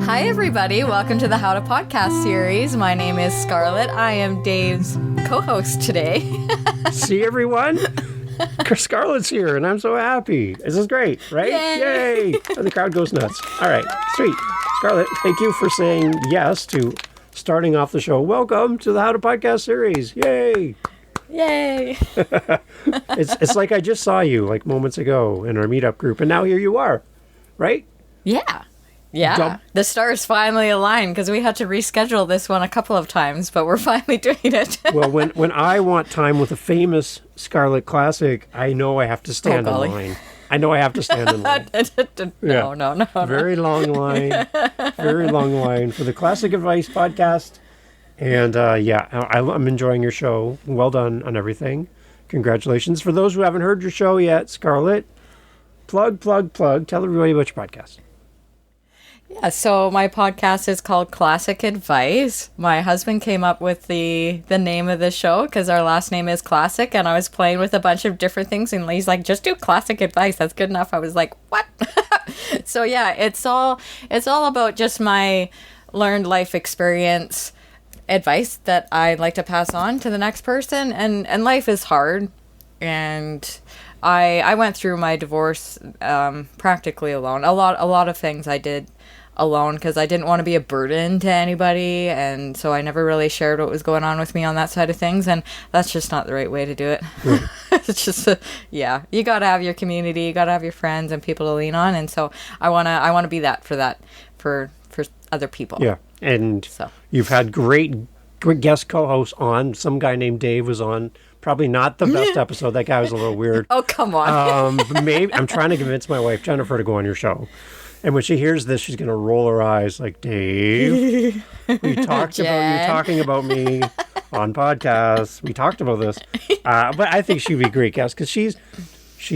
Hi, everybody. Welcome to the How to Podcast series. My name is Scarlett. I am Dave's co-host today. See, everyone? Scarlett's here, and I'm so happy. This is great, right? Yay! And the crowd goes nuts. All right, sweet. Scarlett, thank you for saying yes to starting off the show. Welcome to the How to Podcast series. Yay! Yay! It's like I just saw you like moments ago in our meetup group, and now here you are, right? Yeah. The stars finally aligned because we had to reschedule this one a couple of times, but we're finally doing it. Well, when I want time with a famous Scarlett Classic, I know I have to stand in line. I know I have to stand in line. No. Very long line. Very long line for the Classic Advice podcast. And I'm enjoying your show. Well done on everything. Congratulations. For those who haven't heard your show yet, Scarlett, plug. Tell everybody about your podcast. Yeah, so my podcast is called Classic Advice. My husband came up with the name of the show because our last name is Classic, and I was playing with a bunch of different things, and he's like, just do Classic Advice. That's good enough. I was like, what? So yeah, it's all about just my learned life experience advice that I'd like to pass on to the next person. And life is hard, and I went through my divorce practically alone. A lot of things I did alone because I didn't want to be a burden to anybody, and so I never really shared what was going on with me on that side of things, and that's just not the right way to do it. It's just you gotta have your community, you gotta have your friends and people to lean on, and so I wanna be that for other people. Yeah, and so you've had great guest co-hosts on. Some guy named Dave was on. Probably not the best episode. That guy was a little weird. Oh, come on. Maybe I'm trying to convince my wife Jennifer to go on your show. And when she hears this, she's going to roll her eyes like, Dave, we talked about you talking about me on podcasts. We talked about this. But I think she'd be a great guest because she's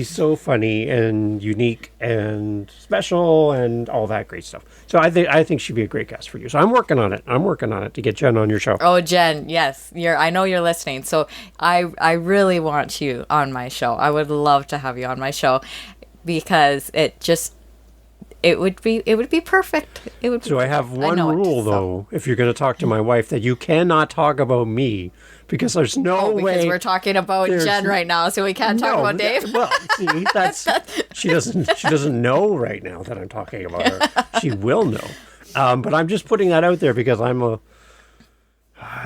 so funny and unique and special and all that great stuff. So I think she'd be a great guest for you. So I'm working on it to get Jen on your show. Oh, Jen, yes. I know you're listening. So I really want you on my show. I would love to have you on my show because it would be perfect. It would be so I have one rule, though, if you're going to talk to my wife, that you cannot talk about me because there's no way. Because we're talking about Jen right now, so we can't talk about Dave. Well, see, she doesn't know right now that I'm talking about her. She will know. But I'm just putting that out there because I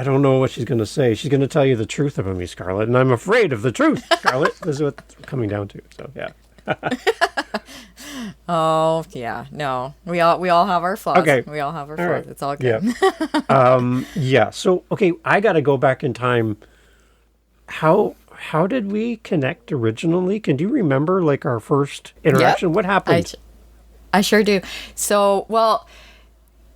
don't know what she's going to say. She's going to tell you the truth about me, Scarlett, and I'm afraid of the truth, Scarlett. This is what it's coming down to. So, yeah. Oh yeah, no. We all have our flaws. Okay. We all have our flaws. Right. It's all good. Yeah. So okay, I got to go back in time. How did we connect originally? Can you remember like our first interaction? Yep. What happened? I sure do. So, well,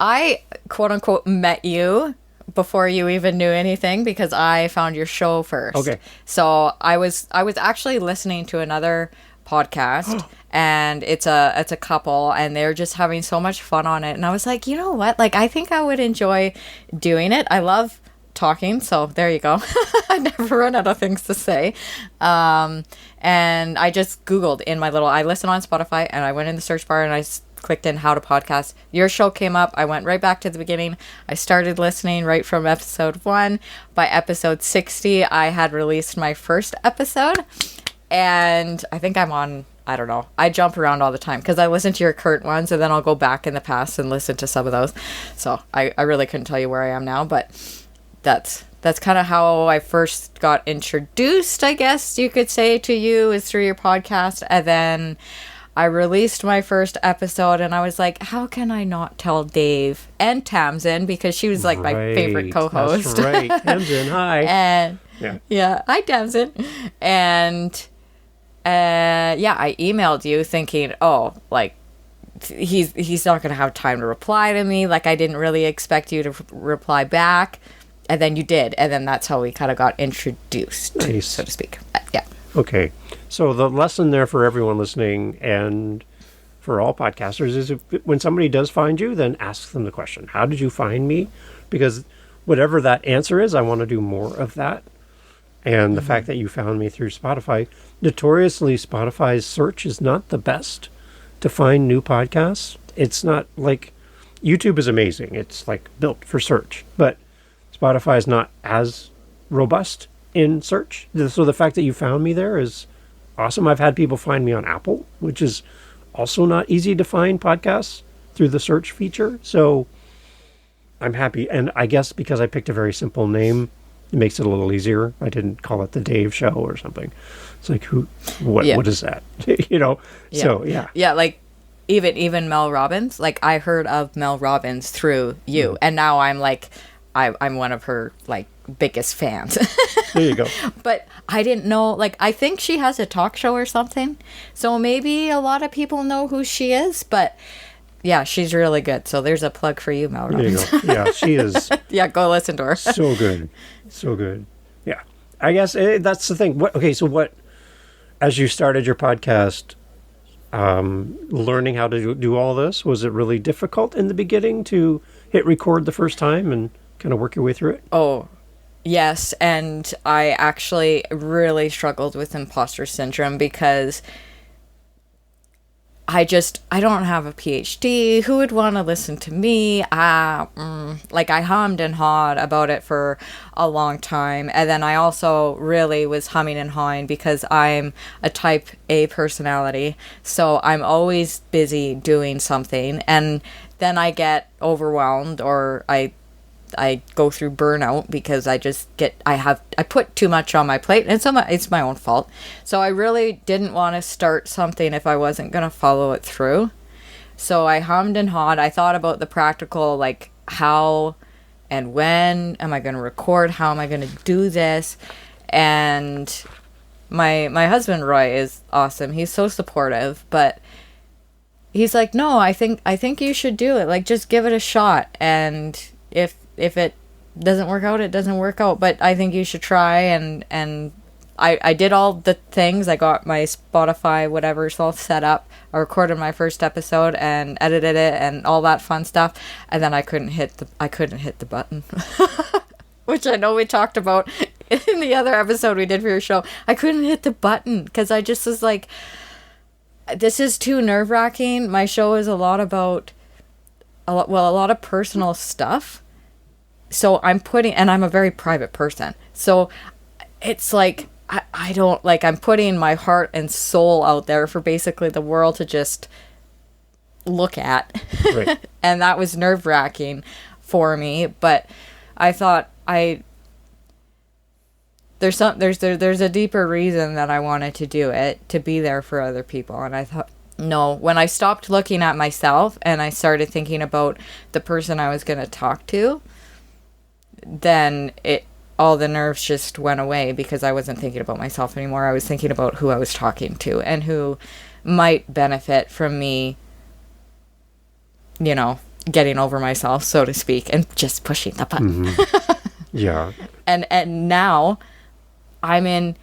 I quote unquote met you before you even knew anything because I found your show first. Okay. So I was actually listening to another podcast and it's a couple and they're just having so much fun on it, and I was like, you know what, like I think I would enjoy doing it. I love talking, so there you go. I never run out of things to say. And I just Googled I listen on Spotify, and I went in the search bar and I clicked in How to Podcast. Your show came up. I went right back to the beginning. I started listening right from episode 1. By episode 60, I had released my first episode. And I think I'm on, I don't know. I jump around all the time because I listen to your current ones and then I'll go back in the past and listen to some of those. So I really couldn't tell you where I am now, but that's kind of how I first got introduced, I guess you could say, to you, is through your podcast. And then I released my first episode and I was like, how can I not tell Dave and Tamsin, because she was like my favorite co-host. That's right. Tamsin, hi. And yeah, hi Tamsin. And I emailed you thinking, oh, like he's not going to have time to reply to me. Like I didn't really expect you to reply back. And then you did. And then that's how we kind of got introduced, so to speak. Yeah. Okay. So the lesson there for everyone listening and for all podcasters is when somebody does find you, then ask them the question, how did you find me? Because whatever that answer is, I want to do more of that. And the fact that you found me through Spotify, notoriously Spotify's search is not the best to find new podcasts. It's not like YouTube is amazing. It's like built for search, but Spotify is not as robust in search. So the fact that you found me there is awesome. I've had people find me on Apple, which is also not easy to find podcasts through the search feature. So I'm happy. And I guess because I picked a very simple name, it makes it a little easier. I didn't call it the Dave Show or something. It's like, what is that? Yeah. So yeah. Yeah, like even Mel Robbins, like I heard of Mel Robbins through you, and now I'm like, I'm one of her like biggest fans. There you go. But I didn't know, like, I think she has a talk show or something, so maybe a lot of people know who she is, but yeah, she's really good. So there's a plug for you, Mel Robbins. There you go. Yeah, she is. Yeah, go listen to her. So good. So good. Yeah. I guess that's the thing. What, as you started your podcast, learning how to do all this, was it really difficult in the beginning to hit record the first time and kind of work your way through it? Oh, yes. And I actually really struggled with imposter syndrome because I don't have a PhD. Who would want to listen to me? Like I hummed and hawed about it for a long time. And then I also really was humming and hawing because I'm a type A personality. So I'm always busy doing something. And then I get overwhelmed, or I go through burnout because I put too much on my plate, and it's my own fault. So I really didn't want to start something if I wasn't going to follow it through. So I hummed and hawed. I thought about the practical, like how and when am I going to record? How am I going to do this? And my husband Roy is awesome. He's so supportive, but he's like, "No, I think you should do it. Like just give it a shot, and if it doesn't work out, it doesn't work out. But I think you should try." And I did all the things. I got my Spotify, whatever, all set up. I recorded my first episode and edited it and all that fun stuff. And then I couldn't hit the button, which I know we talked about in the other episode we did for your show. I couldn't hit the button because I just was like, this is too nerve-wracking. My show is a lot about a lot of personal stuff. So I'm a very private person. So it's like, I don't, like, I'm putting my heart and soul out there for basically the world to just look at. Right. And that was nerve-wracking for me. But I thought there's a deeper reason that I wanted to do it, to be there for other people. And I thought, no, when I stopped looking at myself and I started thinking about the person I was going to talk to, then all the nerves just went away because I wasn't thinking about myself anymore. I was thinking about who I was talking to and who might benefit from me, getting over myself, so to speak, and just pushing the button. Mm-hmm. Yeah. And now I'm in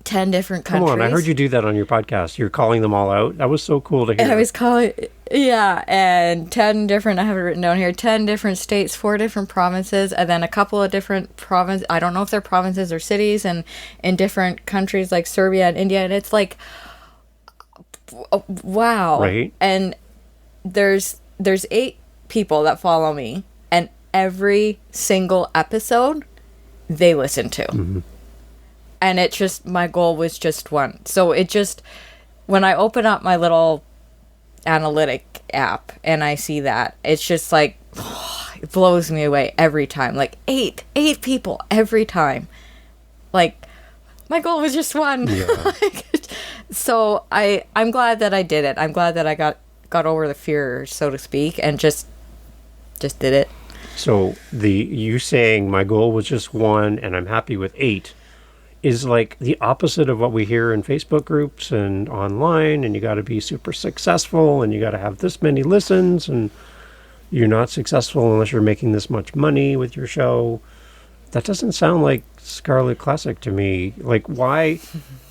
10 different countries. Come on, I heard you do that on your podcast. You're calling them all out. That was so cool to hear. And I was calling, yeah, and 10 different, I have it written down here, 10 different states, 4 different provinces, and then a couple of different provinces. I don't know if they're provinces or cities, and in different countries like Serbia and India. And it's like, wow. Right. And there's 8 people that follow me, and every single episode they listen to. Mm-hmm. And it just, my goal was just one. So it just, when I open up my little analytic app and I see that, it's just like, it blows me away every time. Like 8 people every time. Like, my goal was just one. Yeah. So I'm glad that I did it. I'm glad that I got over the fear, so to speak, and just did it. So you saying my goal was just one and I'm happy with 8 is like the opposite of what we hear in Facebook groups and online, and you got to be super successful and you got to have this many listens, and you're not successful unless you're making this much money with your show. That doesn't sound like Scarlett Classic to me. Like, why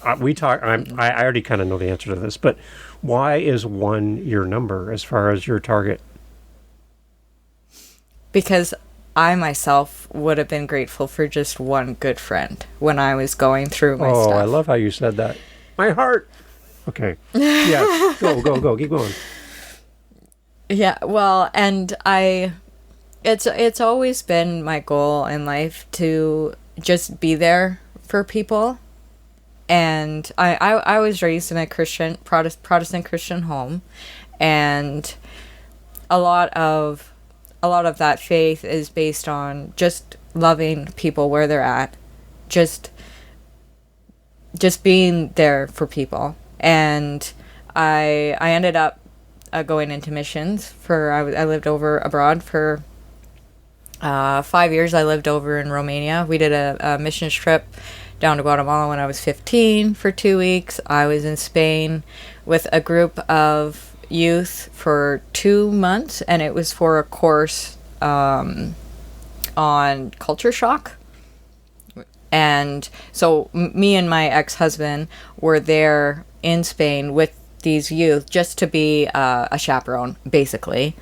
I already kind of know the answer to this, but why is 1 your number as far as your target? Because I myself would have been grateful for just one good friend when I was going through my stuff. Oh, I love how you said that. My heart. Okay. Yeah. Go. Keep going. Yeah, well, and it's always been my goal in life to just be there for people. And I was raised in a Protestant Christian home, and a lot of that faith is based on just loving people where they're at, just being there for people. And I ended up going into missions for I lived over abroad for 5 years. I lived over in Romania. We did a missions trip down to Guatemala when I was 15 for 2 weeks. I was in Spain with a group of youth for 2 months, and it was for a course on culture shock. And so me and my ex-husband were there in Spain with these youth just to be a chaperone, basically.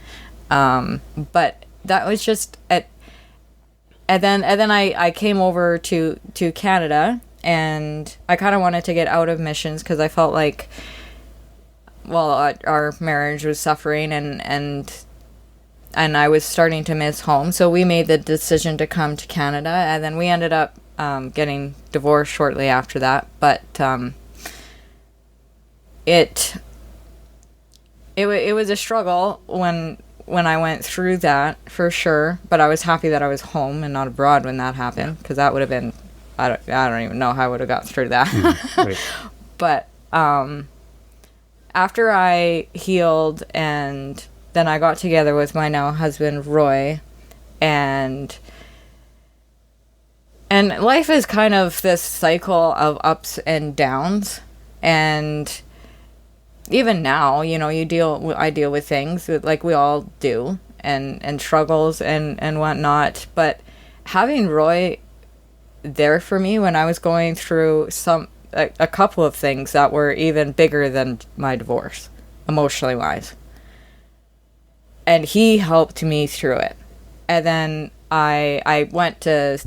But that was just and then I came over to Canada, and I kind of wanted to get out of missions because I felt like, well, our marriage was suffering, and I was starting to miss home. So we made the decision to come to Canada, and then we ended up getting divorced shortly after that. But it was a struggle when I went through that, for sure. But I was happy that I was home and not abroad when that happened, because that would have been, I don't even know how I would have got through that. Right. But after I healed, and then I got together with my now husband Roy, and life is kind of this cycle of ups and downs. And even now, you know, I deal with things like we all do, and struggles and whatnot. But having Roy there for me when I was going through a couple of things that were even bigger than my divorce, emotionally wise, and he helped me through it. And then I went to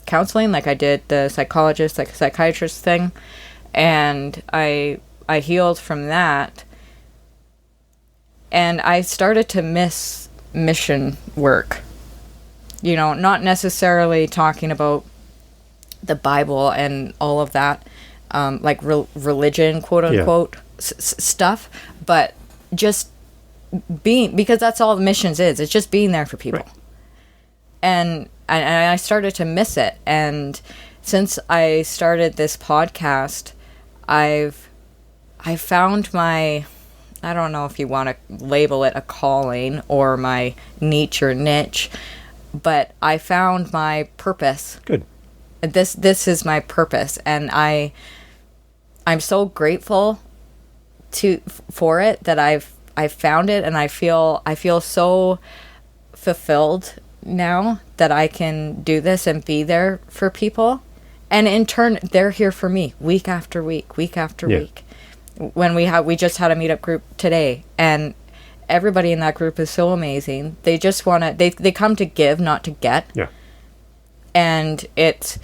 counseling, like I did the psychiatrist thing, and I healed from that, and I started to miss mission work. You know, not necessarily talking about the Bible and all of that, like religion, quote unquote, stuff, but just being, because that's all missions is. It's just being there for people. Right. And I started to miss it. And since I started this podcast, I found my, I don't know if you want to label it a calling or my niche, but I found my purpose. Good. This is my purpose, and I'm so grateful for it that I've found it, and I feel so fulfilled now that I can do this and be there for people. And in turn, they're here for me week after week week. When we just had a meetup group today, and everybody in that group is so amazing. They just want to, they come to give, not to get. Yeah. And it's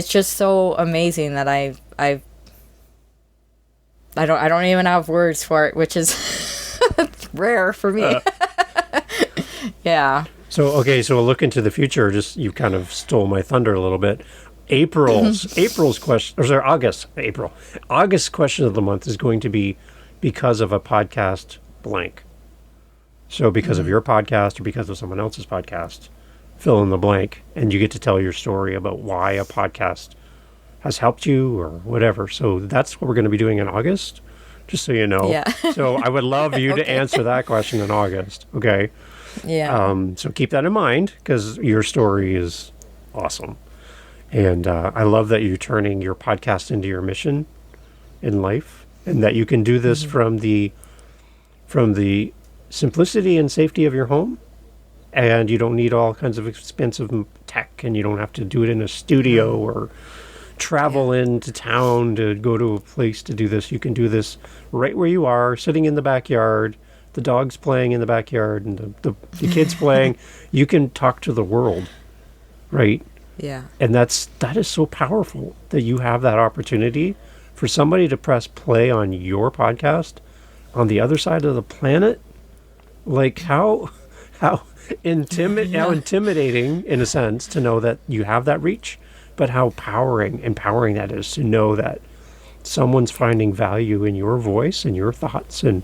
just so amazing that I don't even have words for it, which is rare for me. Yeah. So a look into the future. Just, you kind of stole my thunder a little bit. April's question, or sorry, August question of the month is going to be because of a podcast blank. So because of your podcast or because of someone else's podcast, fill in the blank, and you get to tell your story about why a podcast has helped you or whatever. So that's what we're going to be doing in August, just so you know. Yeah. So I would love you to answer that question in August. Okay. Yeah. So keep that in mind, because your story is awesome. And I love that you're turning your podcast into your mission in life, and that you can do this from the simplicity and safety of your home, and you don't need all kinds of expensive tech, and you don't have to do it in a studio or travel into town to go to a place to do this. You can do this right where you are, sitting in the backyard, the dog's playing in the backyard, and the kids playing. You can talk to the world, right? Yeah. And that is so powerful that you have that opportunity for somebody to press play on your podcast on the other side of the planet, like how intimidating in a sense to know that you have that reach, but how empowering that is to know that someone's finding value in your voice and your thoughts and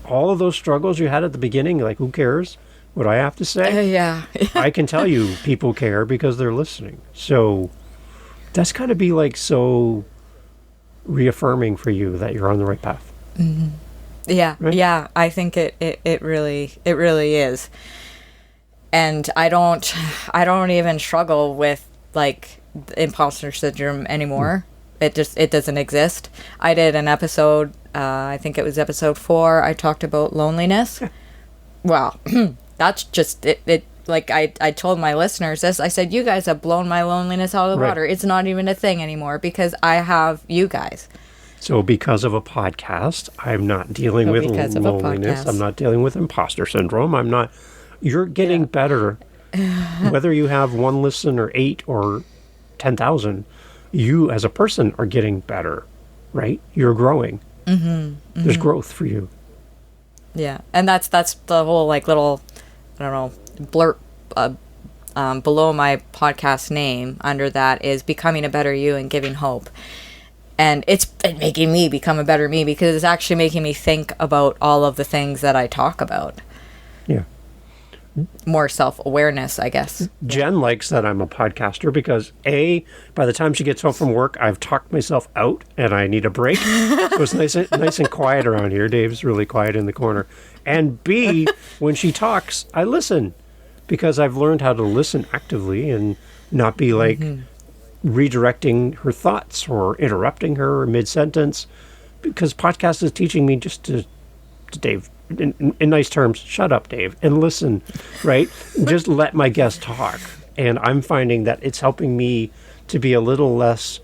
all of those struggles you had at the beginning. Like, who cares what I have to say? Yeah. I can tell you people care because they're listening. So that's got to be like so reaffirming for you that you're on the right path. Mm-hmm. Yeah. Right? Yeah. I think it really is. And I don't even struggle with like imposter syndrome anymore. It doesn't exist. I did an episode, I think it was episode 4. I talked about loneliness. Well, that's just it. Like I told my listeners this, I said, you guys have blown my loneliness out of the water. It's not even a thing anymore because I have you guys. So because of a podcast, I'm not dealing with loneliness. I'm not dealing with imposter syndrome. You're getting better. Whether you have 1 listen or 8 or 10,000, you as a person are getting better, right? You're growing. There's growth for you. Yeah. And that's the whole like little, I don't know, blurb below my podcast name under that is becoming a better you and giving hope. And it's been making me become a better me because it's actually making me think about all of the things that I talk about. Yeah. More self-awareness, I guess. Jen likes that I'm a podcaster because by the time she gets home from work, I've talked myself out and I need a break. So it's nice and quiet around here. Dave's really quiet in the corner. And B, when she talks, I listen because I've learned how to listen actively and not be like redirecting her thoughts or interrupting her mid-sentence, because podcast is teaching me just to Dave, in nice terms, shut up, Dave, and listen, right? Just let my guest talk. And I'm finding that it's helping me to be a little less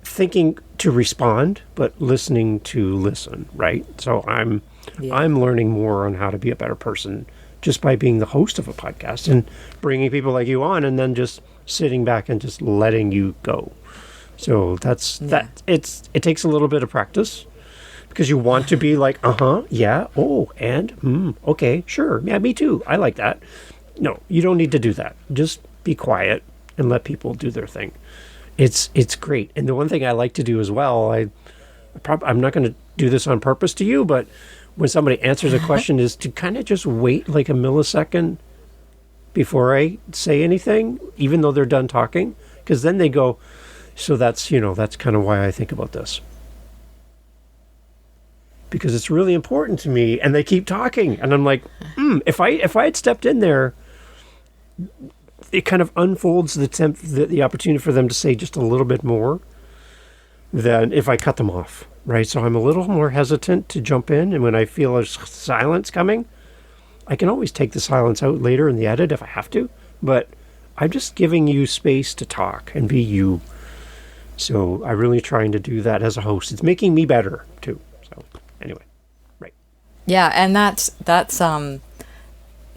thinking to respond, but listening to listen, right? So I'm learning more on how to be a better person just by being the host of a podcast and bringing people like you on and then just sitting back and just letting you go. So it takes a little bit of practice because you want to be like, yeah, oh, and, okay, sure, yeah, me too, I like that. No, you don't need to do that. Just be quiet and let people do their thing. It's great. And the one thing I like to do as well, I'm not going to do this on purpose to you, but when somebody answers a question is to kind of just wait like a millisecond before I say anything, even though they're done talking, because then they go, so that's kind of why I think about this. Because it's really important to me, and they keep talking, and I'm like, if I had stepped in there, it kind of unfolds the opportunity for them to say just a little bit more than if I cut them off, right? So I'm a little more hesitant to jump in, and when I feel there's silence coming, I can always take the silence out later in the edit if I have to, but I'm just giving you space to talk and be you. So I'm really trying to do that as a host. It's making me better too. So anyway, right. Yeah, and that's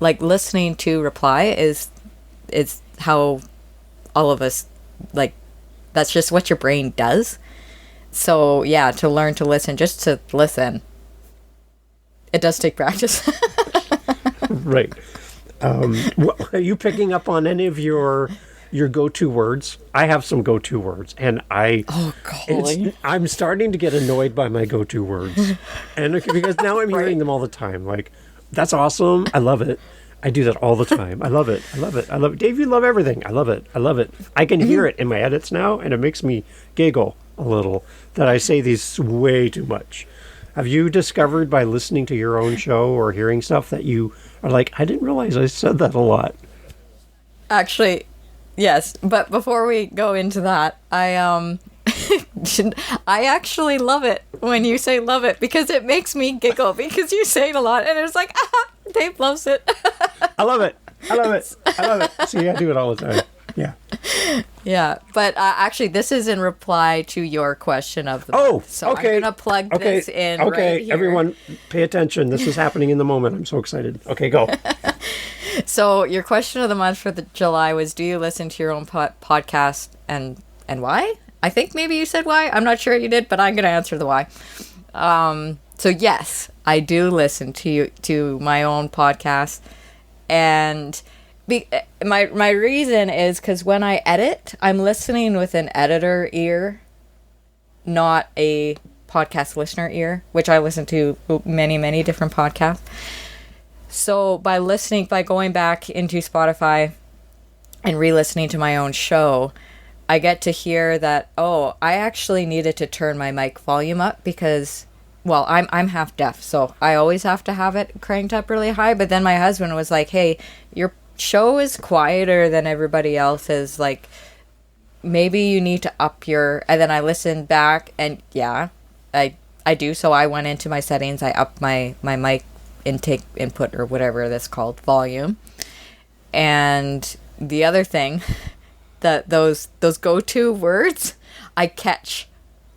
like listening to reply is how all of us, like, that's just what your brain does. So yeah, to learn to listen, just to listen, it does take practice. Right. Are you picking up on any of your go-to words? I have some go-to words, and I'm starting to get annoyed by my go-to words, and because now I'm hearing them all the time. Like, that's awesome. I love it. I do that all the time. I love it. I love it. I love it. Dave, you love everything. I love it. I love it. I can hear it in my edits now, and it makes me giggle a little that I say these way too much. Have you discovered by listening to your own show or hearing stuff that you are like, I didn't realize I said that a lot? Actually, yes. But before we go into that, I actually love it when you say love it because it makes me giggle because you say it a lot and it's like, Dave loves it. I love it. I love it. I love it. See, I do it all the time. Yeah. Yeah, but actually, this is in reply to your question of the month. So okay. I'm going to plug this in right here. Everyone, pay attention. This is happening in the moment. I'm so excited. Okay, go. So your question of the month for July was, do you listen to your own podcast and why? I think maybe you said why. I'm not sure you did, but I'm going to answer the why. So yes, I do listen to my own podcast, and my reason is because when I edit, I'm listening with an editor ear, not a podcast listener ear, which I listen to many different podcasts. So by going back into Spotify and re-listening to my own show, I get to hear that, oh, I actually needed to turn my mic volume up because, well, I'm half deaf, so I always have to have it cranked up really high. But then my husband was like, hey, your show is quieter than everybody else's. Like, maybe you need to up your... And then I listened back, and yeah, I do. So I went into my settings, I upped my mic input or whatever that's called, volume. And the other thing, that those go-to words I catch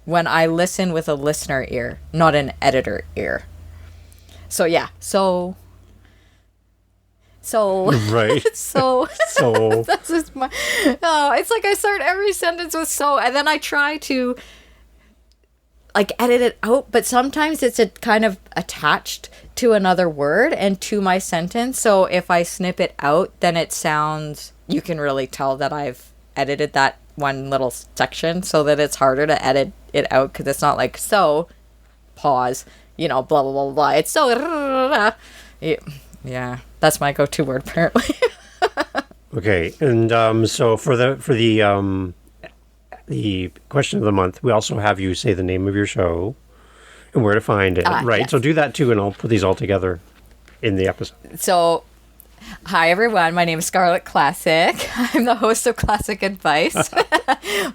when I listen with a listener ear, not an editor ear. So yeah, so right. so So that's just my... Oh, it's like I start every sentence with so, and then I try to like edit it out, but sometimes it's kind of attached to another word and to my sentence. So if I snip it out, then it sounds, you can really tell that I've edited that one little section, so that it's harder to edit it out, because it's not like, so, pause, blah, blah, blah, blah. It's so... Yeah, that's my go-to word, apparently. okay, and so for the question of the month, we also have you say the name of your show and where to find it, right? Yes. So do that too, and I'll put these all together in the episode. So, hi everyone, my name is Scarlett Classic. I'm the host of Classic Advice.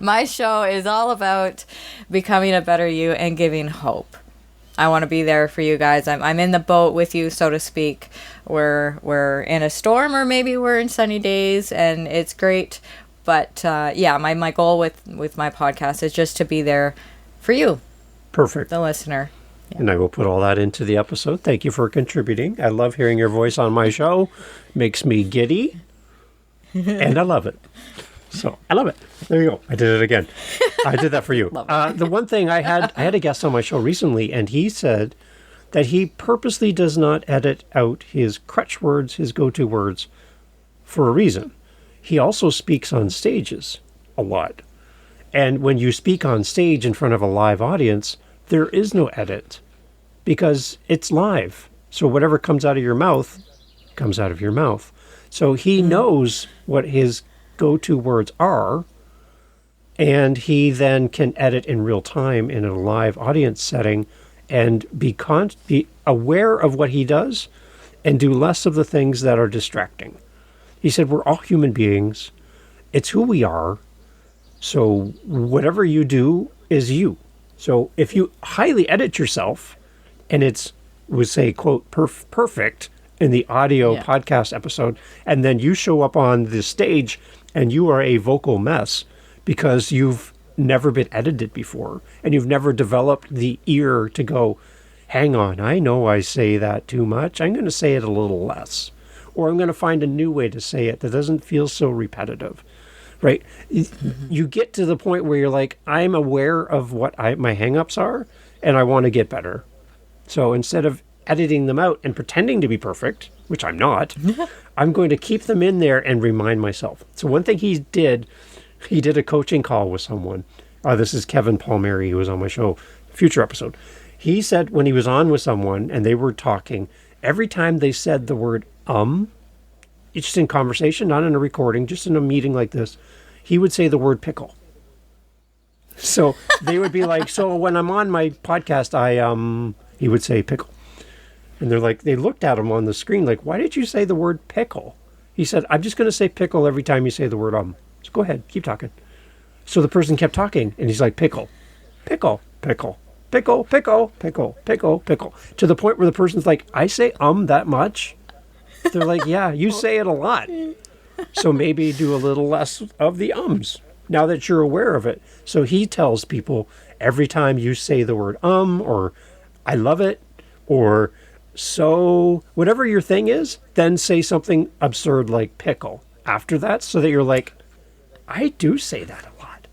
My show is all about becoming a better you and giving hope. I want to be there for you guys. I'm in the boat with you, so to speak. We're in a storm, or maybe we're in sunny days, and it's great. But yeah, my goal with my podcast is just to be there for you. Perfect. The listener. Yeah. And I will put all that into the episode. Thank you for contributing. I love hearing your voice on my show. Makes me giddy. And I love it. So I love it. There you go. I did it again. I did that for you. The one thing I had a guest on my show recently, and he said that he purposely does not edit out his crutch words, his go-to words, for a reason. He also speaks on stages a lot. And when you speak on stage in front of a live audience, there is no edit because it's live. So whatever comes out of your mouth comes out of your mouth. So he knows what his go-to words are, and he then can edit in real time in a live audience setting and be aware of what he does and do less of the things that are distracting. He said, we're all human beings. It's who we are. So whatever you do is you. So if you highly edit yourself and it's, would say, quote, perfect in the audio podcast episode, and then you show up on the stage and you are a vocal mess because you've never been edited before and you've never developed the ear to go, hang on, I know I say that too much. I'm going to say it a little less. Or I'm going to find a new way to say it that doesn't feel so repetitive, right? Mm-hmm. You get to the point where you're like, I'm aware of what my hang-ups are, and I want to get better. So instead of editing them out and pretending to be perfect, which I'm not, I'm going to keep them in there and remind myself. So one thing he did a coaching call with someone. This is Kevin Palmieri, who was on my show, future episode. He said when he was on with someone and they were talking, every time they said the word just in conversation, not in a recording, just in a meeting like this, he would say the word pickle. So they would be like, so when I'm on my podcast, he would say pickle. And they're like, they looked at him on the screen like, why did you say the word pickle? He said, I'm just going to say pickle every time you say the word So go ahead, keep talking. So the person kept talking, and he's like, pickle, pickle, pickle, pickle, pickle, pickle, pickle, pickle. To the point where the person's like, I say that much? They're like, yeah, you say it a lot. So maybe do a little less of the ums now that you're aware of it. So he tells people every time you say the word or I love it, or so, whatever your thing is, then say something absurd like pickle after that, so that you're like, I do say that a lot.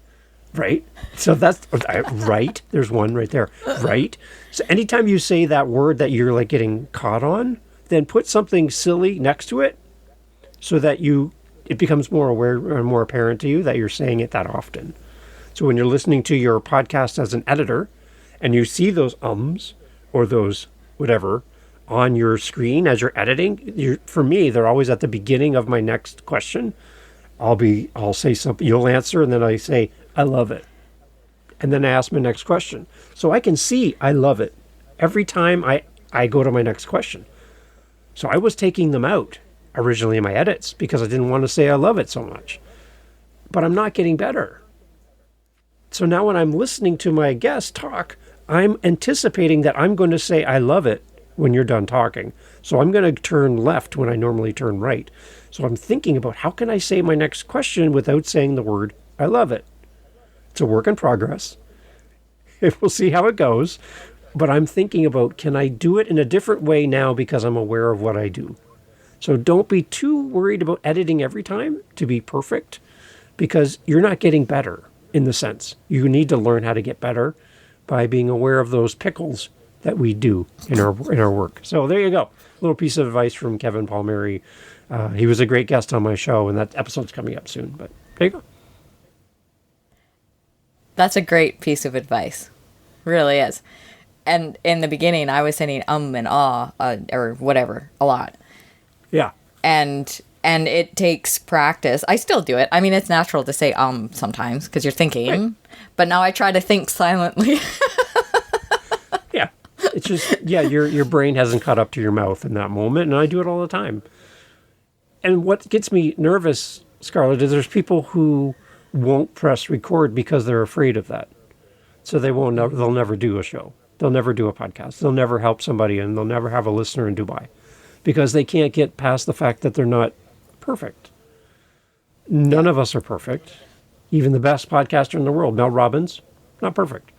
Right? So that's right. There's one right there. Right? So anytime you say that word that you're like getting caught on, then put something silly next to it so that it becomes more aware and more apparent to you that you're saying it that often. So when you're listening to your podcast as an editor and you see those ums or those whatever on your screen as you're editing, for me, they're always at the beginning of my next question. I'll say something, you'll answer, and then I say, I love it. And then I ask my next question. So I can see I love it every time I go to my next question. So I was taking them out originally in my edits because I didn't want to say I love it so much. But I'm not getting better. So now when I'm listening to my guest talk, I'm anticipating that I'm going to say I love it when you're done talking. So I'm going to turn left when I normally turn right. So I'm thinking about how can I say my next question without saying the word I love it. It's a work in progress. We'll see how it goes. But I'm thinking about, can I do it in a different way now because I'm aware of what I do? So don't be too worried about editing every time to be perfect, because you're not getting better in the sense. You need to learn how to get better by being aware of those pickles that we do in our work. So there you go. A little piece of advice from Kevin Palmieri. He was a great guest on my show, and that episode's coming up soon. But there you go. That's a great piece of advice. Really is. And in the beginning, I was saying and ah, or whatever, a lot. Yeah. And it takes practice. I still do it. I mean, it's natural to say sometimes because you're thinking. Right. But now I try to think silently. Yeah. It's just, your brain hasn't caught up to your mouth in that moment. And I do it all the time. And what gets me nervous, Scarlett, is there's people who won't press record because they're afraid of that. So they'll never do a show. They'll never do a podcast. They'll never help somebody, and they'll never have a listener in Dubai because they can't get past the fact that they're not perfect. None of us are perfect. Even the best podcaster in the world, Mel Robbins, not perfect.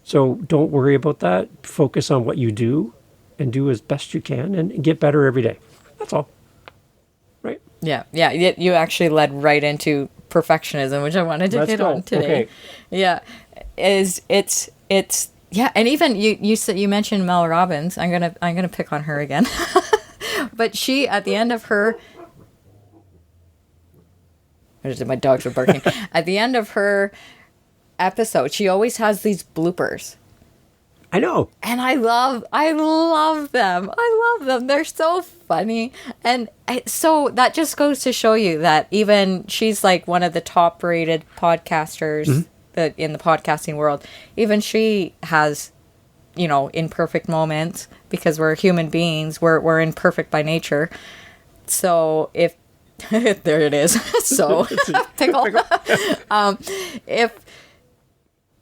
So don't worry about that. Focus on what you do and do as best you can and get better every day. That's all. Right? Yeah. You actually led right into perfectionism, which I wanted to get on today. Okay. Yeah. It's yeah, and even you said, you mentioned Mel Robbins. I'm gonna pick on her again. But she, at the end of her, my dogs are barking. At the end of her episode, she always has these bloopers. I know. And I love them. I love them. They're so funny. And so that just goes to show you that even she's like one of the top rated podcasters. Mm-hmm. In the podcasting world, even she has, imperfect moments because we're human beings. We're imperfect by nature. So if there it is, so pickle.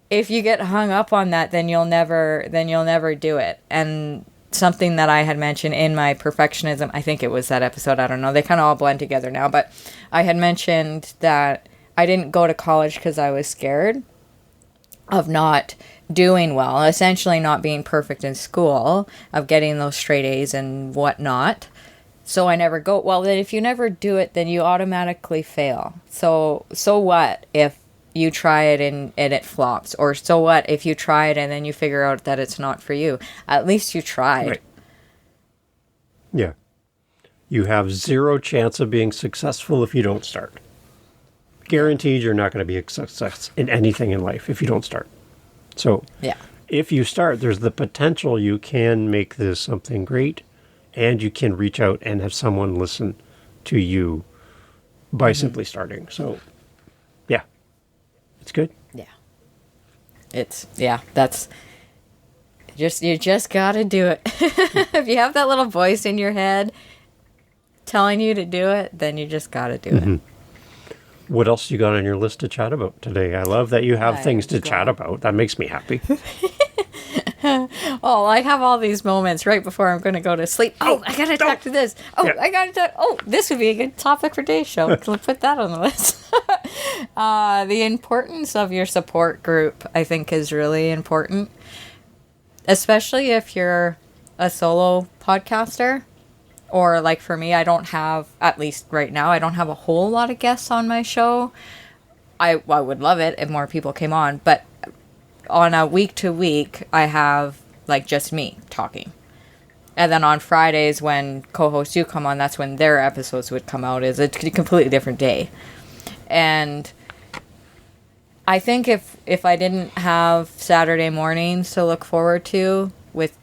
If you get hung up on that, then you'll never do it. And something that I had mentioned in my perfectionism, I think it was that episode. I don't know. They kind of all blend together now, but I had mentioned that I didn't go to college because I was scared of not doing well, essentially not being perfect in school, of getting those straight A's and whatnot. So I never go. Well, then if you never do it, then you automatically fail. So what if you try it and it flops? Or so what if you try it and then you figure out that it's not for you? At least you tried. Right. Yeah. You have zero chance of being successful if you don't start. Guaranteed you're not going to be a success in anything in life if you don't start. So if you start, there's the potential you can make this something great, and you can reach out and have someone listen to you by simply starting. So, yeah, it's good. Yeah. That's you just got to do it. If you have that little voice in your head telling you to do it, then you just got to do it. What else you got on your list to chat about today? I love that you have things to chat about. That makes me happy. Oh, I have all these moments right before I'm going to go to sleep. Oh, I got to talk to this. Oh, I got to talk. Oh, this would be a good topic for today's show. Let's put that on the list. The importance of your support group, I think, is really important, especially if you're a solo podcaster. Or like for me, I don't have, at least right now, I don't have a whole lot of guests on my show. I would love it if more people came on, but on a week to week, I have like just me talking. And then on Fridays when co-hosts do come on, that's when their episodes would come out. It's a completely different day. And I think if I didn't have Saturday mornings to look forward to with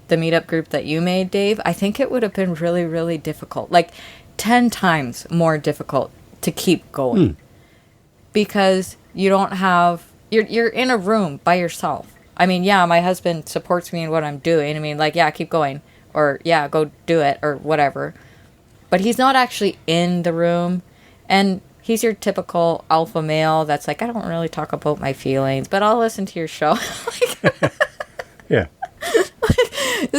the meetup group that you made, Dave, I think it would have been really, really difficult. Like 10 times more difficult to keep going. Because you don't have... You're in a room by yourself. I mean, yeah, my husband supports me in what I'm doing. I mean, like, yeah, keep going. Or, yeah, go do it. Or whatever. But he's not actually in the room. And he's your typical alpha male that's like, I don't really talk about my feelings, but I'll listen to your show. Yeah.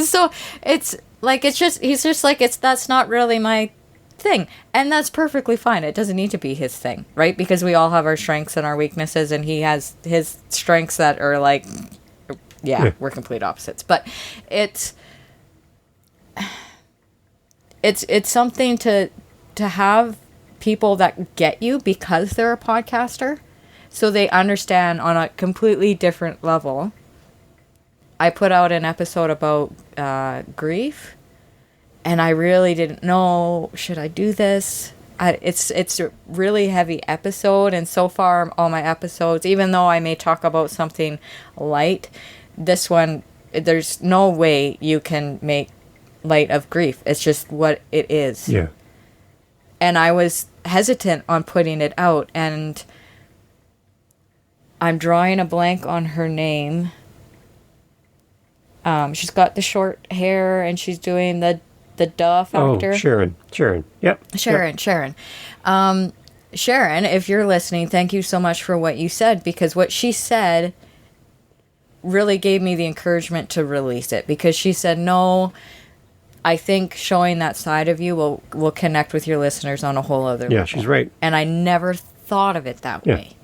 So it's like, he's just like, that's not really my thing. And that's perfectly fine. It doesn't need to be his thing, right? Because we all have our strengths and our weaknesses, and he has his strengths that are like, yeah. We're complete opposites. But it's something to have people that get you because they're a podcaster, so they understand on a completely different level. I put out an episode about grief, and I really didn't know, should I do this? It's a really heavy episode, and so far all my episodes, even though I may talk about something light, this one, there's no way you can make light of grief. It's just what it is. Yeah. And I was hesitant on putting it out, and I'm drawing a blank on her name. She's got the short hair, and she's doing the Duh Factor. Oh, Sharon. Yep. Sharon. Sharon, if you're listening, thank you so much for what you said, because what she said really gave me the encouragement to release it, because she said, no, I think showing that side of you will connect with your listeners on a whole other level. Yeah, she's right. And I never thought of it that way.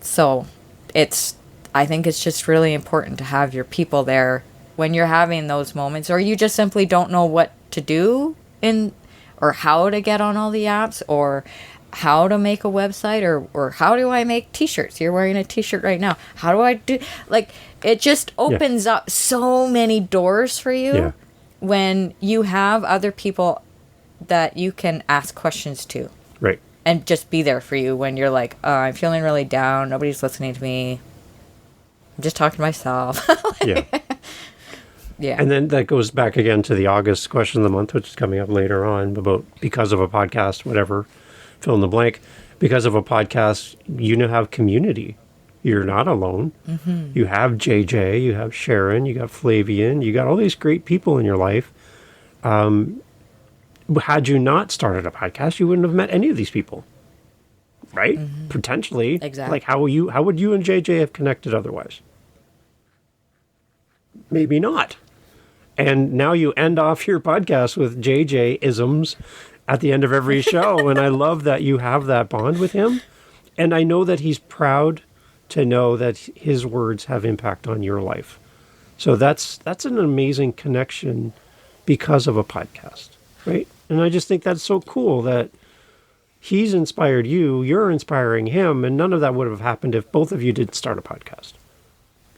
So I think it's just really important to have your people there when you're having those moments, or you just simply don't know what to do or how to get on all the apps, or how to make a website, or how do I make t-shirts? You're wearing a t-shirt right now. How do I do, like, it just opens up so many doors for you. Yeah. When you have other people that you can ask questions to. Right. And just be there for you when you're like, oh, I'm feeling really down. Nobody's listening to me. I'm just talking to myself. Yeah. Yeah. And then that goes back again to the August question of the month, which is coming up later on, about because of a podcast, whatever, fill in the blank. Because of a podcast, you now have community. You're not alone. Mm-hmm. You have JJ, you have Sharon, you got Flavian, you got all these great people in your life. Had you not started a podcast, you wouldn't have met any of these people, right? Mm-hmm. Potentially. Exactly. Like how would you and JJ have connected otherwise? Maybe not. And now you end off your podcast with JJ isms at the end of every show, and I love that you have that bond with him, and I know that he's proud to know that his words have impact on your life. So that's an amazing connection because of a podcast, right? And I just think that's so cool that he's inspired you, you're inspiring him, and none of that would have happened if both of you didn't start a podcast.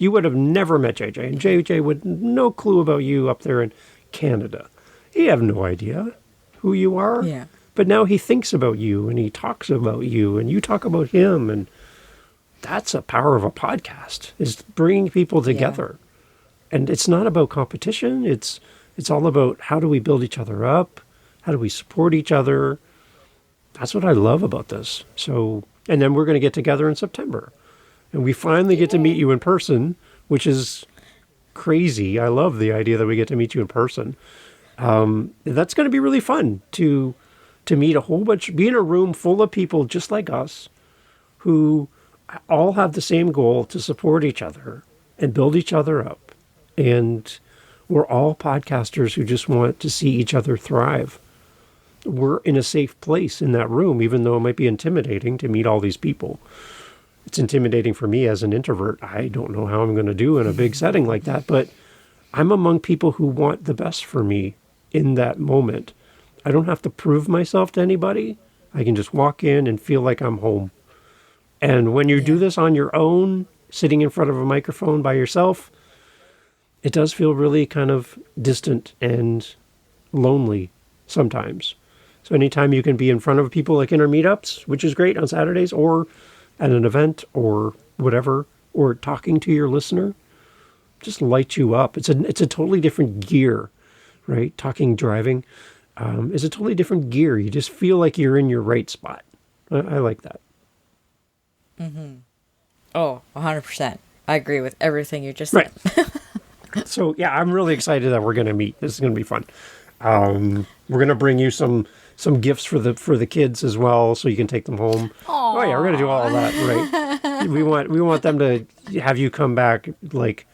You would have never met JJ, and JJ would no clue about you up there in Canada. He have no idea who you are. Yeah. But now he thinks about you, and he talks about you, and you talk about him, and that's a power of a podcast, is bringing people together. Yeah. And it's not about competition. It's all about how do we build each other up? How do we support each other? That's what I love about this. So, and then we're going to get together in September. And we finally get to meet you in person, which is crazy. I love the idea that we get to meet you in person. That's going to be really fun to meet a whole bunch, be in a room full of people just like us who all have the same goal to support each other and build each other up. And we're all podcasters who just want to see each other thrive. We're in a safe place in that room, even though it might be intimidating to meet all these people. It's intimidating for me as an introvert. I don't know how I'm going to do in a big setting like that, but I'm among people who want the best for me in that moment. I don't have to prove myself to anybody. I can just walk in and feel like I'm home. And when you do this on your own, sitting in front of a microphone by yourself, it does feel really kind of distant and lonely sometimes. So anytime you can be in front of people like in our meetups, which is great on Saturdays, or at an event or whatever, or talking to your listener, just lights you up. It's a totally different gear, right? Talking, driving is a totally different gear. You just feel like you're in your right spot. I like that. Mm-hmm. Oh, 100%. I agree with everything you just said. Right. So, yeah, I'm really excited that we're going to meet. This is going to be fun. We're going to bring you some gifts for the kids as well, so you can take them home. Aww. Oh yeah, we're going to do all of that, right? We want them to have you come back like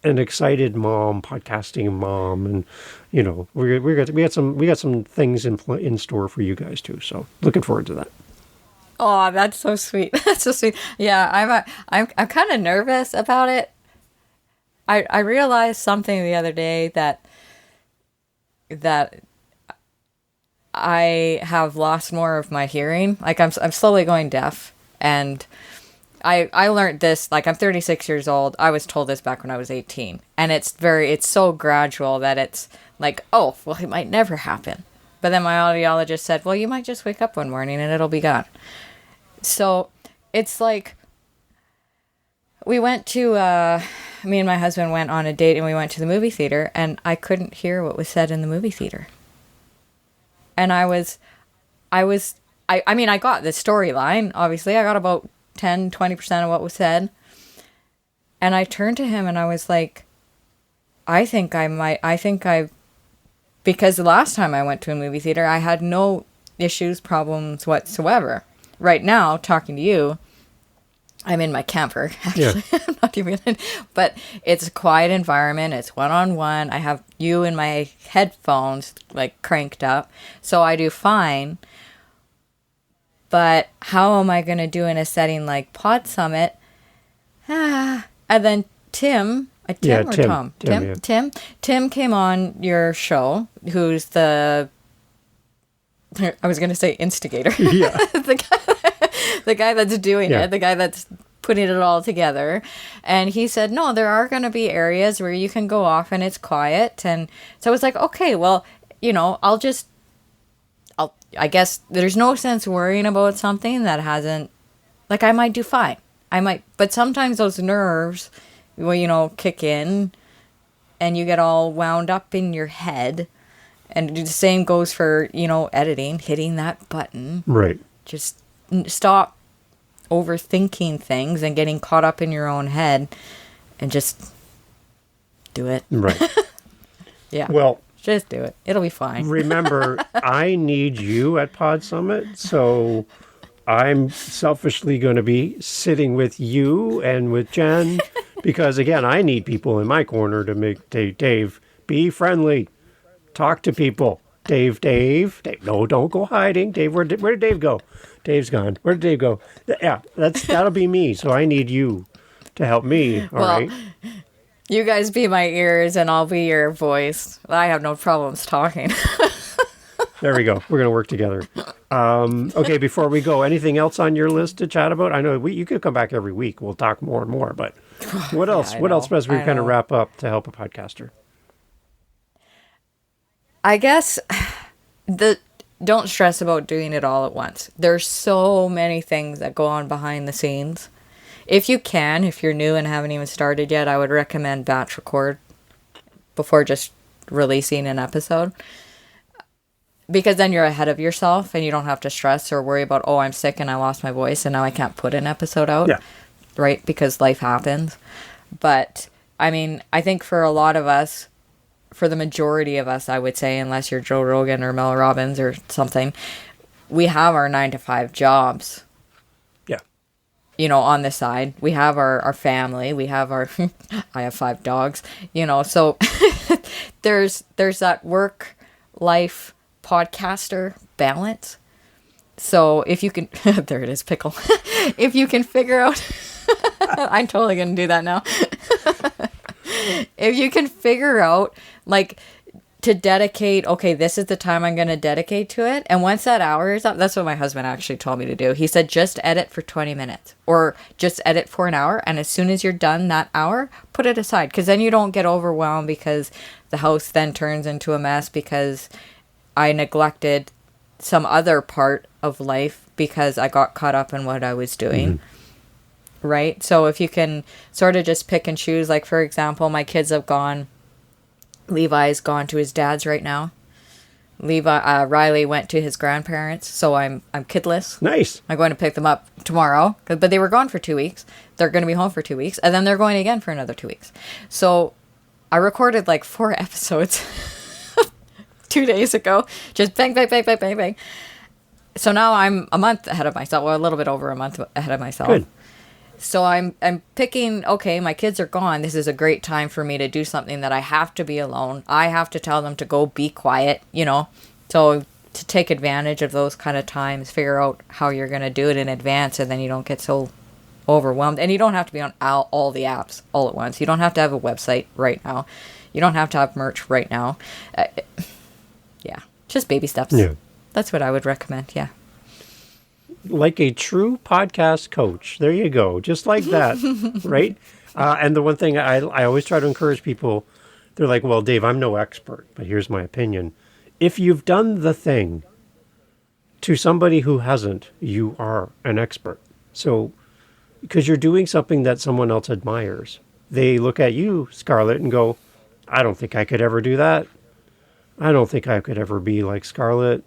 an excited mom, podcasting mom, and you know we got some things in store for you guys too. So looking forward to that. Oh, that's so sweet. That's so sweet. Yeah, I'm kind of nervous about it. I realized something the other day that I have lost more of my hearing. Like I'm slowly going deaf, and I learned this, like I'm 36 years old. I was told this back when I was 18, and it's so gradual that it's like, oh, well, it might never happen. But then my audiologist said, well, you might just wake up one morning and it'll be gone. So it's like we went to me and my husband went on a date, and we went to the movie theater, and I couldn't hear what was said in the movie theater. And I mean, I got the storyline, obviously. I got about 10-20% of what was said. And I turned to him and I was like, because the last time I went to a movie theater, I had no problems whatsoever. Right now, talking to you, I'm in my camper, actually. Yeah. I'm not even in, but it's a quiet environment. It's one-on-one. I have you in my headphones, like, cranked up. So I do fine. But how am I going to do in a setting like Pod Summit? And then Tim came on your show, who's I was going to say instigator. Yeah. the guy that's doing it, the guy that's putting it all together. And he said, no, there are going to be areas where you can go off and it's quiet. And so I was like, okay, well, you know, I guess there's no sense worrying about something that hasn't, like, I might do fine. But sometimes those nerves, well, you know, kick in and you get all wound up in your head. And the same goes for, you know, editing, hitting that button. Right. Just stop overthinking things and getting caught up in your own head and just do it. Right. Yeah. Well, just do it. It'll be fine. Remember, I need you at Pod Summit, so I'm selfishly going to be sitting with you and with Jen because, again, I need people in my corner to make Dave, be friendly. Talk to people. Dave. No, don't go hiding. Dave, where did Dave go? Dave's gone. Where did Dave go? Yeah, that'll be me. So I need you to help me. All right. You guys be my ears and I'll be your voice. I have no problems talking. There we go. We're going to work together. Okay, before we go, anything else on your list to chat about? I know you could come back every week. We'll talk more and more, but what else? What else as we kind of wrap up to help a podcaster? I guess don't stress about doing it all at once. There's so many things that go on behind the scenes. If you're new and haven't even started yet, I would recommend batch record before just releasing an episode. Because then you're ahead of yourself and you don't have to stress or worry about, oh, I'm sick and I lost my voice and now I can't put an episode out. Yeah. Right? Because life happens. But, I mean, I think for a lot of us, for the majority of us, I would say, unless you're Joe Rogan or Mel Robbins or something, we have our 9-to-5 jobs. Yeah. You know, on the side. We have our family. We have our... I have 5 dogs. You know, so there's that work-life podcaster balance. So if you can... there it is, Pickle. If you can figure out... I'm totally going to do that now. If you can figure out, like, to dedicate, okay, this is the time I'm going to dedicate to it. And once that hour is up, that's what my husband actually told me to do. He said, just edit for 20 minutes or just edit for an hour. And as soon as you're done that hour, put it aside. Because then you don't get overwhelmed because the house then turns into a mess because I neglected some other part of life because I got caught up in what I was doing. Right? So if you can sort of just pick and choose, like, for example, my kids have gone. Levi's gone to his dad's right now. Riley went to his grandparents, so I'm kidless. Nice. I'm going to pick them up tomorrow, but they were gone for 2 weeks. They're going to be home for 2 weeks, and then they're going again for another 2 weeks. So I recorded like 4 episodes 2 days ago. Just bang, bang, bang, bang, bang, bang. So now I'm a month ahead of myself, or a little bit over a month ahead of myself. Good. So I'm picking, okay, my kids are gone. This is a great time for me to do something that I have to be alone. I have to tell them to go be quiet, you know. So to take advantage of those kind of times, figure out how you're going to do it in advance, and then you don't get so overwhelmed. And you don't have to be on all the apps all at once. You don't have to have a website right now. You don't have to have merch right now. Yeah, just baby steps. Yeah. That's what I would recommend, yeah. Like a true podcast coach. There you go. Just like that, right? And the one thing I always try to encourage people, they're like, well, Dave, I'm no expert, but here's my opinion. If you've done the thing to somebody who hasn't, you are an expert. So, because you're doing something that someone else admires. They look at you, Scarlett, and go, I don't think I could ever do that. I don't think I could ever be like Scarlett.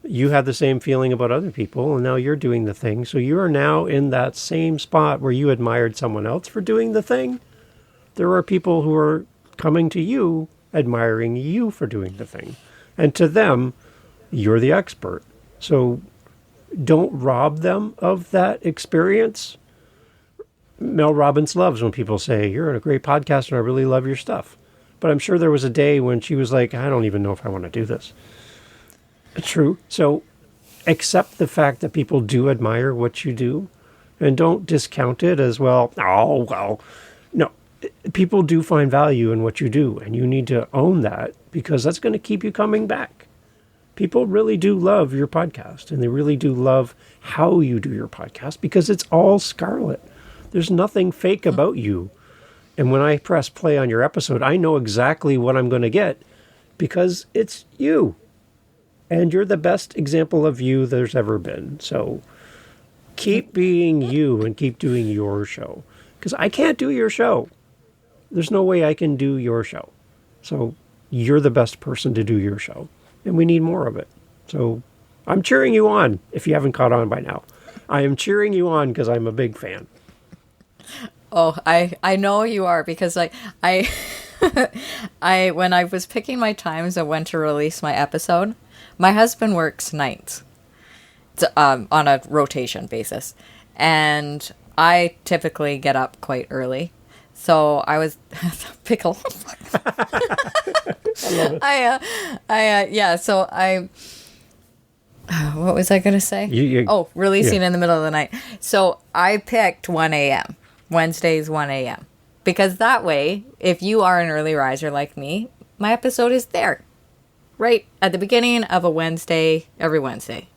You had the same feeling about other people, and now you're doing the thing. So you are now in that same spot where you admired someone else for doing the thing. There are people who are coming to you, admiring you for doing the thing. And to them, you're the expert. So don't rob them of that experience. Mel Robbins loves when people say, you're a great podcaster and I really love your stuff. But I'm sure there was a day when she was like, I don't even know if I want to do this. True. So accept the fact that people do admire what you do and don't discount it as, well, oh, well, no. People do find value in what you do, and you need to own that because that's going to keep you coming back. People really do love your podcast, and they really do love how you do your podcast because it's all Scarlett. There's nothing fake about you. And when I press play on your episode, I know exactly what I'm going to get because it's you. And you're the best example of you there's ever been. So keep being you and keep doing your show. Because I can't do your show. There's no way I can do your show. So you're the best person to do your show. And we need more of it. So I'm cheering you on, if you haven't caught on by now. I am cheering you on because I'm a big fan. Oh, I know you are because I when I was picking my times of when to release my episode, my husband works nights on a rotation basis, and I typically get up quite early. So I was pickle. I love it. Yeah. So what was I gonna say? Releasing in the middle of the night. So I picked 1 a.m. Wednesdays 1 a.m. because that way, if you are an early riser like me, my episode is there. Right at the beginning of a Wednesday, every Wednesday.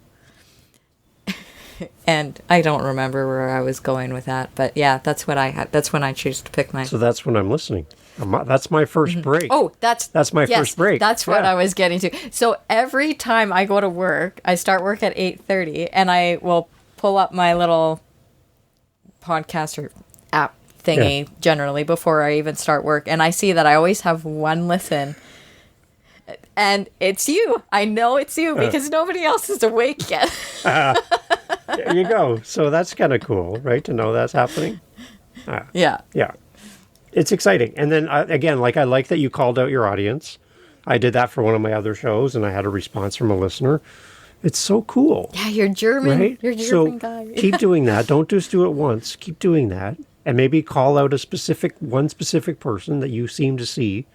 And I don't remember where I was going with that, but yeah, that's what I had. That's when I choose to pick my. So that's when I'm listening. That's my first break. Oh, that's my first break. That's what I was getting to. So every time I go to work, I start work at 8:30, and I will pull up my little podcaster app thingy generally before I even start work, and I see that I always have one listen. And it's you. I know it's you because nobody else is awake yet. There you go. So that's kind of cool, right? To know that's happening. Yeah. Yeah. It's exciting. And then again, I like that you called out your audience. I did that for one of my other shows and I had a response from a listener. It's so cool. Yeah, you're German. Right? You're German guy. Keep doing that. Don't just do it once. Keep doing that. And maybe call out one specific person that you seem to see.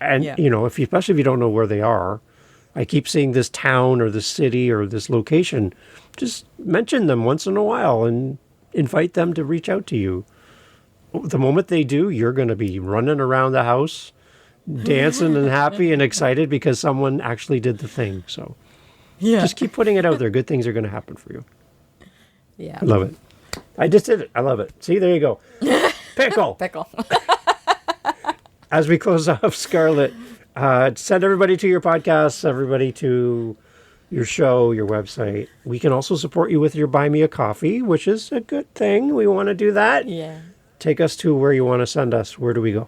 And, especially if you don't know where they are, I keep seeing this town or this city or this location, just mention them once in a while and invite them to reach out to you. The moment they do, you're going to be running around the house, dancing and happy and excited because someone actually did the thing. So just keep putting it out there. Good things are going to happen for you. Yeah. I love it. I just did it. I love it. See, there you go. Pickle. Pickle. As we close off, Scarlett, send everybody to your podcast, everybody to your show, your website. We can also support you with your Buy Me a Coffee, which is a good thing. We want to do that. Yeah. Take us to where you want to send us. Where do we go?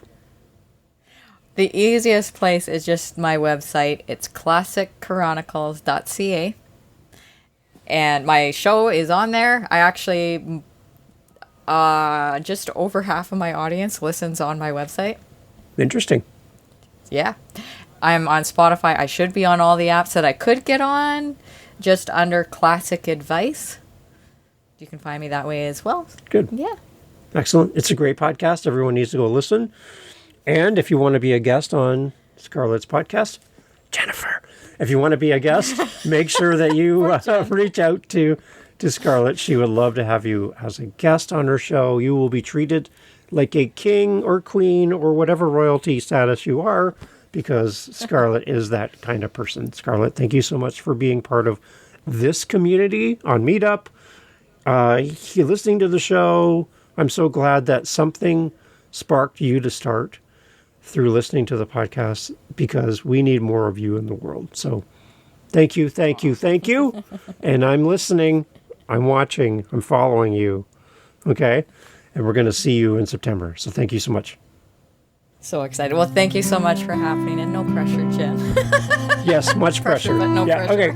The easiest place is just my website. It's classicchronicles.ca. And my show is on there. I actually, just over half of my audience listens on my website. Interesting. Yeah. I'm on Spotify. I should be on all the apps that I could get on, just under Classic Advice. You can find me that way as well. Good. Yeah. Excellent. It's a great podcast. Everyone needs to go listen. And if you want to be a guest on Scarlett's podcast, Jennifer, if you want to be a guest, make sure that you reach out to Scarlett. She would love to have you as a guest on her show. You will be treated like a king or queen or whatever royalty status you are, because Scarlett is that kind of person. Scarlett, thank you so much for being part of this community on Meetup. You're listening to the show. I'm so glad that something sparked you to start through listening to the podcast, because we need more of you in the world. So thank you, thank you, thank you. And I'm listening, I'm watching, I'm following you. Okay? And we're going to see you in September. So thank you so much. So excited. Well, thank you so much for happening, and no pressure, Jen. Yes, much pressure. But no pressure. Okay.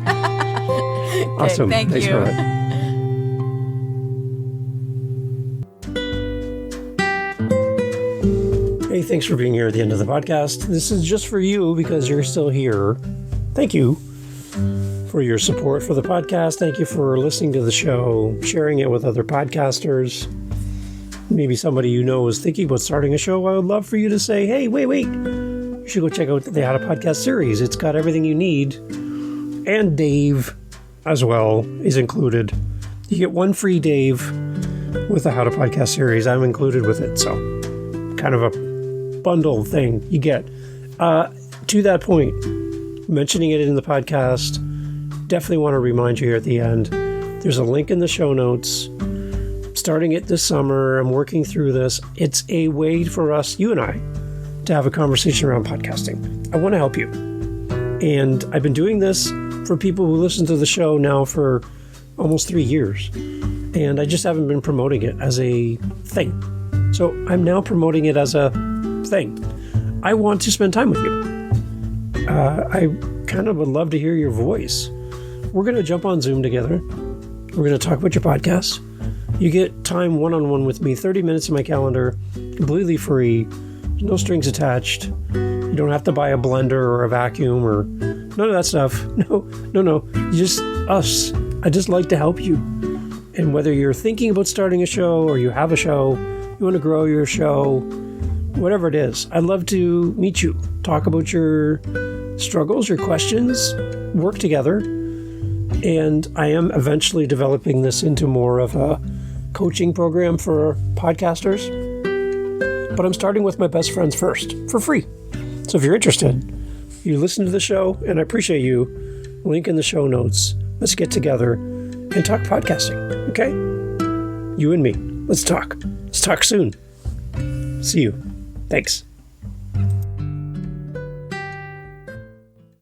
Awesome. Thank Thanks you. for that. Hey, thanks for being here at the end of the podcast. This is just for you because you're still here. Thank you for your support for the podcast. Thank you for listening to the show, sharing it with other podcasters. Maybe somebody you know is thinking about starting a show. I would love for you to say, hey, wait. You should go check out the How to Podcast series. It's got everything you need. And Dave as well is included. You get one free Dave with the How to Podcast series. I'm included with it. So kind of a bundle thing you get. To that point, mentioning it in the podcast, definitely want to remind you here at the end, there's a link in the show notes. Starting it this summer, I'm working through this. It's a way for us, you and I, to have a conversation around podcasting. I want to help you. And I've been doing this for people who listen to the show now for almost 3 years. And I just haven't been promoting it as a thing. So I'm now promoting it as a thing. I want to spend time with you. I kind of would love to hear your voice. We're going to jump on Zoom together. We're going to talk about your podcast. You get time one-on-one with me, 30 minutes in my calendar, completely free, no strings attached. You don't have to buy a blender or a vacuum or none of that stuff. No. Just us. I just like to help you. And whether you're thinking about starting a show or you have a show, you want to grow your show, whatever it is, I'd love to meet you, talk about your struggles, your questions, work together. And I am eventually developing this into more of a coaching program for podcasters. But I'm starting with my best friends first, for free. So if you're interested, you listen to the show, and I appreciate you. Link in the show notes. Let's get together and talk podcasting, okay? You and me. Let's talk. Let's talk soon. See you. Thanks.